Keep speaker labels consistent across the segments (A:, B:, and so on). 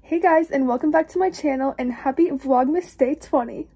A: Hey guys, and welcome back to my channel and happy Vlogmas Day 20.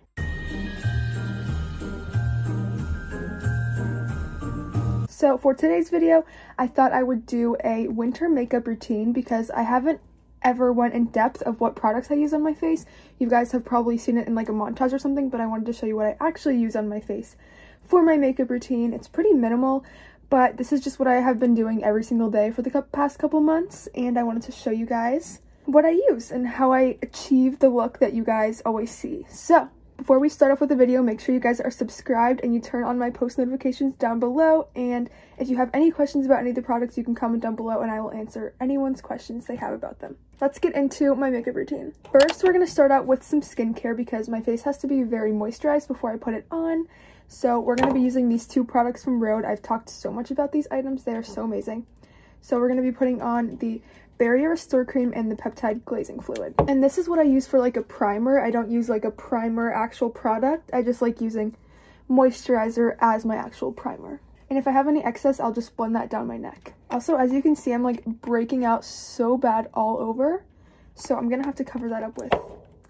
A: So for today's video, I thought I would do a winter makeup routine because I haven't ever went in depth of what products I use on my face. You guys have probably seen it in like a montage or something, but I wanted to show you what I actually use on my face for my makeup routine. It's pretty minimal, but this is just what I have been doing every single day for the past couple months, and I wanted to show you guys what I use and how I achieve the look that you guys always see. So before we start off with the video, make sure you guys are subscribed and you turn on my post notifications down below, and if you have any questions about any of the products, you can comment down below and I will answer anyone's questions they have about them. Let's get into my makeup routine. First, we're going to start out with some skincare because my face has to be very moisturized before I put it on. So we're going to be using these two products from Rhode. I've talked so much about these items. They are so amazing. So we're going to be putting on the Barrier Restore Cream and the Peptide Glazing Fluid. And this is what I use for like a primer. I don't use like a primer actual product. I just like using moisturizer as my actual primer. And if I have any excess, I'll just blend that down my neck. Also, as you can see, I'm like breaking out so bad all over. So I'm going to have to cover that up with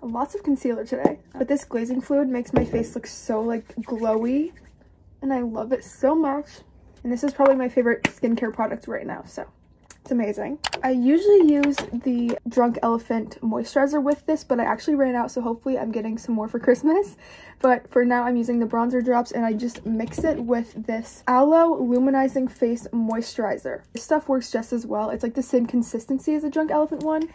A: lots of concealer today. But this glazing fluid makes my face look so like glowy, and I love it so much. And this is probably my favorite skincare product right now, so it's amazing. I usually use the Drunk Elephant moisturizer with this, but I actually ran out, so hopefully I'm getting some more for Christmas. But for now, I'm using the bronzer drops, and I just mix it with this Aloe Luminizing Face Moisturizer. This stuff works just as well. It's like the same consistency as the Drunk Elephant one.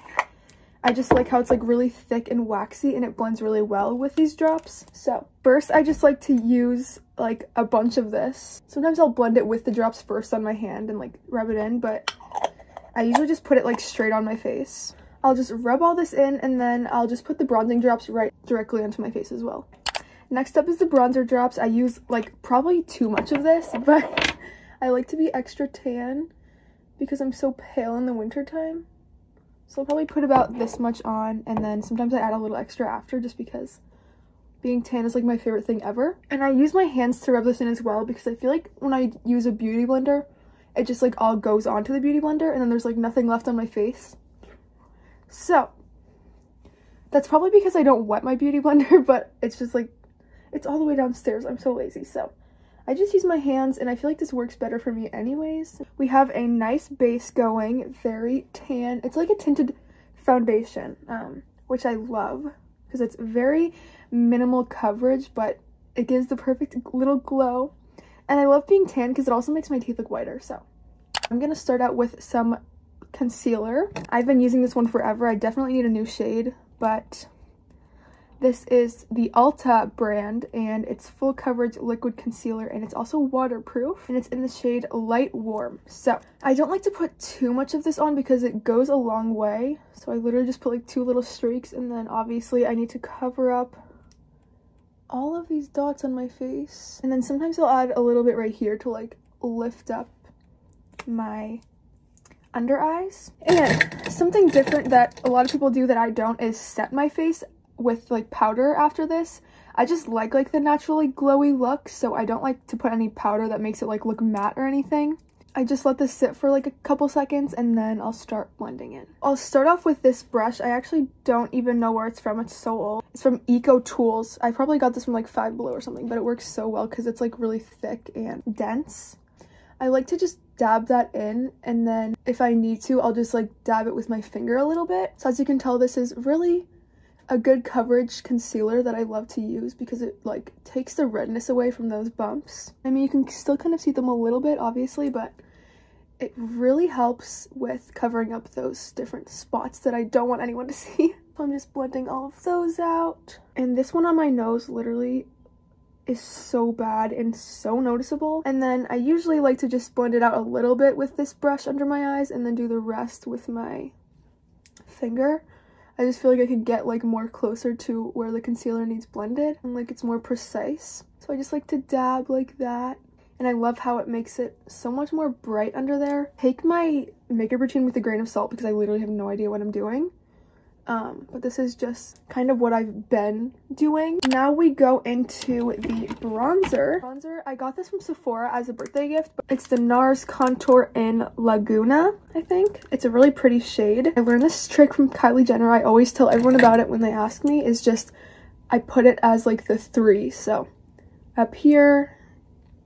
A: I just like how it's like really thick and waxy, and it blends really well with these drops. So first, I just like to use like a bunch of this. Sometimes I'll blend it with the drops first on my hand and like rub it in, but I usually just put it like straight on my face. I'll just rub all this in, and then I'll just put the bronzing drops right directly onto my face as well. Next up is the bronzer drops. I use like probably too much of this, but I like to be extra tan because I'm so pale in the winter time. So I'll probably put about this much on, and then sometimes I add a little extra after just because being tan is like my favorite thing ever. And I use my hands to rub this in as well because I feel like when I use a beauty blender, it just like all goes onto the beauty blender and then there's like nothing left on my face. So that's probably because I don't wet my beauty blender, but it's just like, it's all the way downstairs. I'm so lazy. So I just use my hands, and I feel like this works better for me anyways. We have a nice base going, very tan. It's like a tinted foundation, which I love because it's very minimal coverage, but it gives the perfect little glow. And I love being tan because it also makes my teeth look whiter. So I'm going to start out with some concealer. I've been using this one forever. I definitely need a new shade, but this is the Ulta brand, and it's full coverage liquid concealer, and it's also waterproof, and it's in the shade Light Warm. So I don't like to put too much of this on because it goes a long way. So I literally just put like 2 little streaks, and then obviously I need to cover up all of these dots on my face. And then sometimes I'll add a little bit right here to like lift up my under eyes. And something different that a lot of people do that I don't is set my face with like powder after this. I just like the naturally glowy look, so I don't like to put any powder that makes it like look matte or anything. I just let this sit for like a couple seconds, and then I'll start blending in. I'll start off with this brush. I actually don't even know where it's from. It's so old. It's from Eco Tools. I probably got this from like Five Below or something, but it works so well because it's like really thick and dense. I like to just dab that in, and then if I need to, I'll just like dab it with my finger a little bit. So as you can tell, this is really a good coverage concealer that I love to use because it like takes the redness away from those bumps. I mean, you can still kind of see them a little bit obviously, but it really helps with covering up those different spots that I don't want anyone to see. So I'm just blending all of those out. And this one on my nose literally is so bad and so noticeable. And then I usually like to just blend it out a little bit with this brush under my eyes and then do the rest with my finger. I just feel like I could get like more closer to where the concealer needs blended, and like it's more precise. So I just like to dab like that, and I love how it makes it so much more bright under there. Take my makeup routine with a grain of salt because I literally have no idea what I'm doing. but this is just kind of what I've been doing. Now we go into the bronzer. I got this from Sephora as a birthday gift, but it's the NARS Contour in Laguna, I think. It's a really pretty shade. I learned this trick from Kylie Jenner. I always tell everyone about it when they ask me, is just I put it as like the 3. So up here,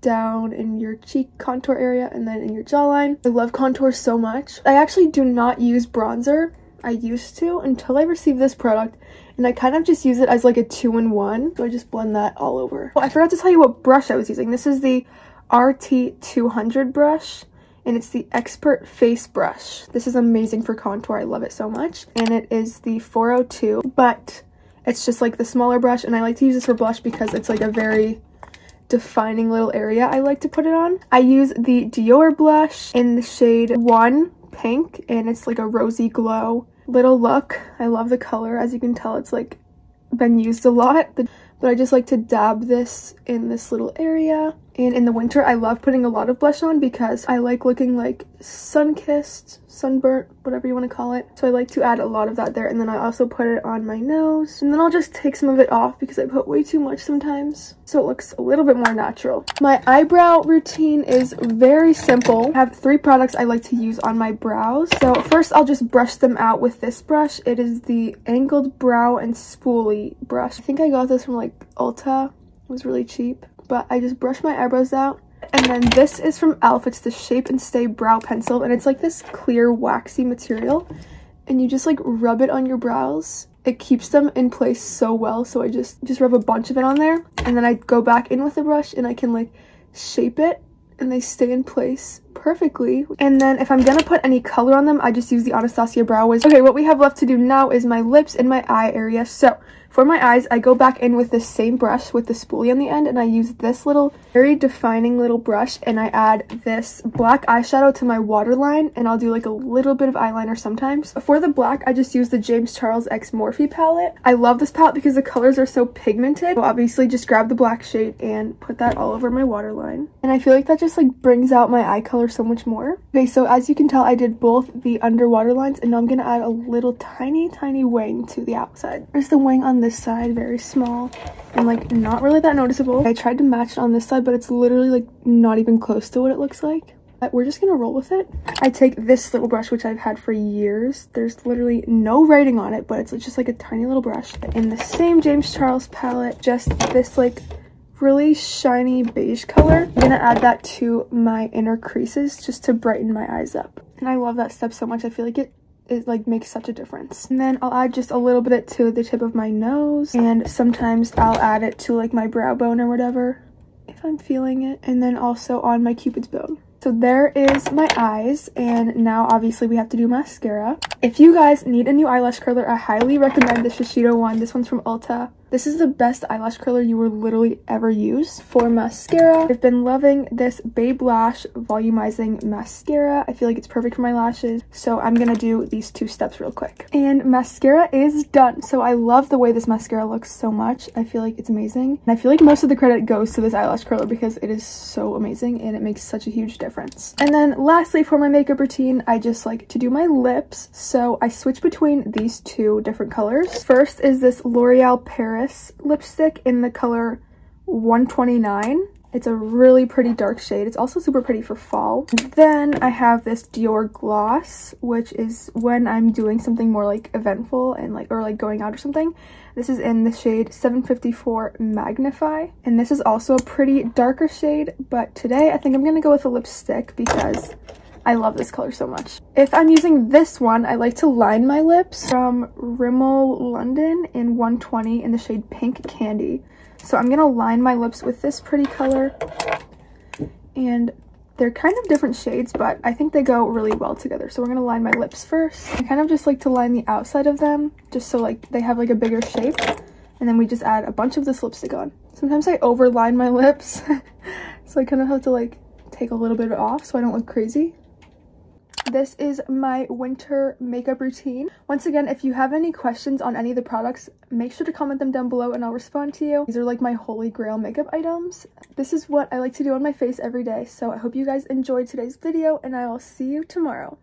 A: down in your cheek contour area, and then in your jawline. I love contour so much. I actually do not use bronzer. I used to until I received this product, and I kind of just use it as like a 2-in-1. So I just blend that all over. Oh, I forgot to tell you what brush I was using. This is the RT200 brush, and it's the Expert Face Brush. This is amazing for contour. I love it so much. And it is the 402, but it's just like the smaller brush, and I like to use this for blush because it's like a very defining little area I like to put it on. I use the Dior blush in the shade 1 Pink, and it's like a rosy glow little look. I love the color. As you can tell, it's like been used a lot, but I just like to dab this in this little area. And in the winter, I love putting a lot of blush on because I like looking like sun-kissed, sunburnt, whatever you want to call it. So I like to add a lot of that there, and then I also put it on my nose. And then I'll just take some of it off because I put way too much sometimes, so it looks a little bit more natural. My eyebrow routine is very simple. I have 3 products I like to use on my brows. So first, I'll just brush them out with this brush. It is the Angled Brow and Spoolie brush. I think I got this from like Ulta. It was really cheap. But I just brush my eyebrows out. And then this is from e.l.f. It's the Shape and Stay Brow Pencil, and it's like this clear waxy material, and you just like rub it on your brows. It keeps them in place so well, so I just rub a bunch of it on there, and then I go back in with the brush and I can like shape it, and they stay in place perfectly. And then if I'm gonna put any color on them, I just use the Anastasia Brow Wiz. Okay, what we have left to do now is my lips and my eye area. So for my eyes, I go back in with this same brush with the spoolie on the end, and I use this little very defining little brush, and I add this black eyeshadow to my waterline, and I'll do like a little bit of eyeliner sometimes. For the black, I just use the James Charles X Morphe palette. I love this palette because the colors are so pigmented. So obviously just grab the black shade and put that all over my waterline. And I feel like that just like brings out my eye color so much more. Okay, so as you can tell, I did both the underwater lines, and now I'm gonna add a little tiny wing to the outside. There's the wing on this side, very small and like not really that noticeable. I tried to match it on this side, but it's literally like not even close to what it looks like. But we're just gonna roll with it. I take this little brush, which I've had for years. There's literally no writing on it, but it's just like a tiny little brush. In the same James Charles palette, just this like really shiny beige color. I'm gonna add that to my inner creases just to brighten my eyes up. And I love that step so much. I feel like it like makes such a difference. And then I'll add just a little bit to the tip of my nose, and sometimes I'll add it to like my brow bone or whatever if I'm feeling it, and then also on my Cupid's bone. So there is my eyes, and now obviously we have to do mascara. If you guys need a new eyelash curler, I highly recommend the Shiseido one. This one's from Ulta. This is the best eyelash curler you will literally ever use. For mascara, I've been loving this Babe Lash Volumizing Mascara. I feel like it's perfect for my lashes, so I'm gonna do these 2 steps real quick. And mascara is done. So I love the way this mascara looks so much. I feel like it's amazing. And I feel like most of the credit goes to this eyelash curler because it is so amazing and it makes such a huge difference. And then lastly, for my makeup routine, I just like to do my lips. So I switch between these 2 different colors. First is this L'Oreal Paris lipstick in the color 129. It's a really pretty dark shade. It's also super pretty for fall. Then I have this Dior gloss, which is when I'm doing something more like eventful and like going out or something. This is in the shade 754 Magnify, and this is also a pretty darker shade, but today I think I'm gonna go with a lipstick because I love this color so much. If I'm using this one, I like to line my lips from Rimmel London in 120 in the shade Pink Candy. So I'm gonna line my lips with this pretty color, and they're kind of different shades, but I think they go really well together. So we're gonna line my lips first. I kind of just like to line the outside of them just so like they have like a bigger shape, and then we just add a bunch of this lipstick on. Sometimes I overline my lips, so I kind of have to like take a little bit off so I don't look crazy. This is my winter makeup routine. Once again, if you have any questions on any of the products, make sure to comment them down below and I'll respond to you. These are like my holy grail makeup items. This is what I like to do on my face every day. So I hope you guys enjoyed today's video, and I will see you tomorrow.